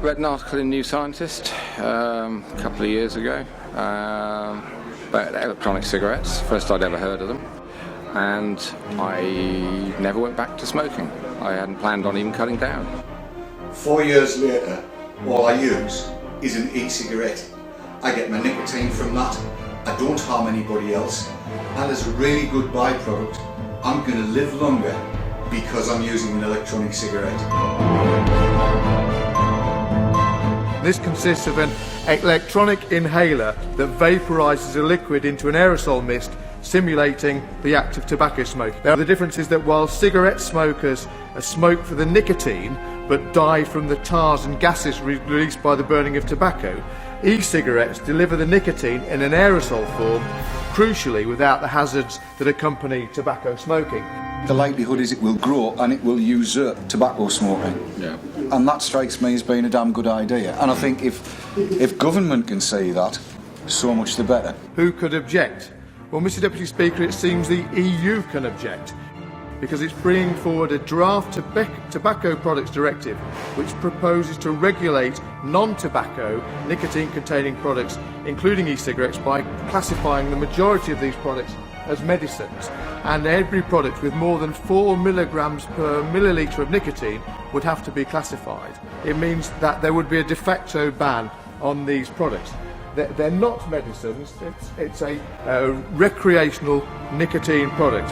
Read an article in New Scientist a couple of years ago about electronic cigarettes. First I'd ever heard of them, and I never went back to smoking. I hadn't planned on even cutting down. 4 years later, all I use is an e-cigarette. I get my nicotine from that, I don't harm anybody else, and as a really good byproduct, I'm going to live longer because I'm using an electronic cigarette. This consists of an electronic inhaler that vaporizes a liquid into an aerosol mist, simulating the act of tobacco smoking. Now, the difference is that while cigarette smokers smoke for the nicotine but die from the tars and gases released by the burning of tobacco, e-cigarettes deliver the nicotine in an aerosol form, crucially without the hazards that accompany tobacco smoking. The likelihood is it will grow and it will usurp tobacco smoking. Yeah. And that strikes me as being a damn good idea. And I think if government can see that, so much the better. Who could object? Well, Mr. Deputy Speaker, it seems the EU can object, because it's bringing forward a draft tobacco products directive which proposes to regulate non-tobacco nicotine-containing products, including e-cigarettes, by classifying the majority of these products as medicines, and every product with more than 4 milligrams per millilitre of nicotine would have to be classified. It means that there would be a de facto ban on these products. They're not medicines, it's a recreational nicotine product.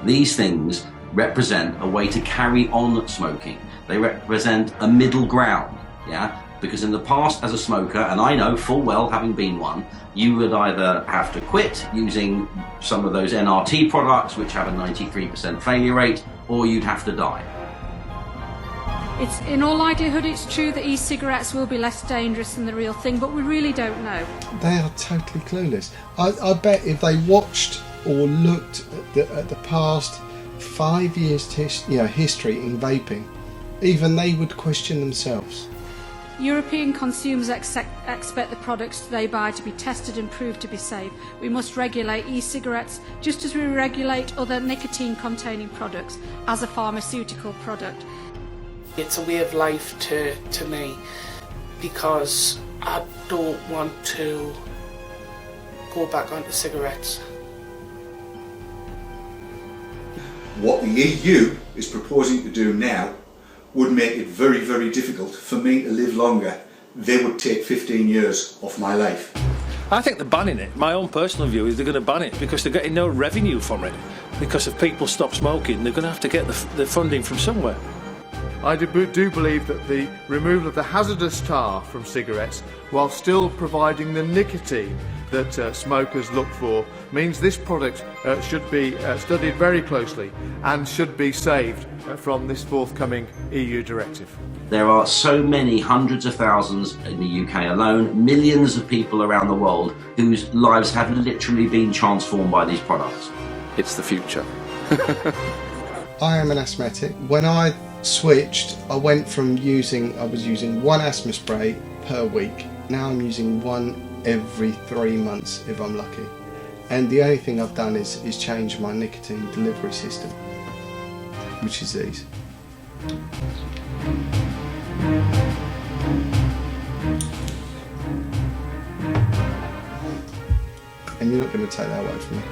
These things represent a way to carry on smoking. They represent a middle ground, yeah? Because in the past, as a smoker, and I know full well, having been one, you would either have to quit using some of those NRT products, which have a 93% failure rate, or you'd have to die. In all likelihood, it's true that e-cigarettes will be less dangerous than the real thing, but we really don't know. They are totally clueless. I bet if they watched or looked at the past 5 years history in vaping, even they would question themselves. European consumers expect the products they buy to be tested and proved to be safe. We must regulate e-cigarettes just as we regulate other nicotine-containing products as a pharmaceutical product. It's a way of life to me, because I don't want to go back onto cigarettes. What the EU is proposing to do now would make it very, very difficult for me to live longer. They would take 15 years off my life. I think they're banning it. My own personal view is they're going to ban it because they're getting no revenue from it. Because if people stop smoking, they're going to have to get the funding from somewhere. I do believe that the removal of the hazardous tar from cigarettes, while still providing the nicotine that smokers look for, means this product should be studied very closely and should be saved from this forthcoming EU directive. There are so many hundreds of thousands in the UK alone, millions of people around the world whose lives have literally been transformed by these products. It's the future. I am an asthmatic. When I switched, I went from I was using one asthma spray per week. Now I'm using one every 3 months if I'm lucky. And the only thing I've done is change my nicotine delivery system, which is these. And you're not going to take that away from me.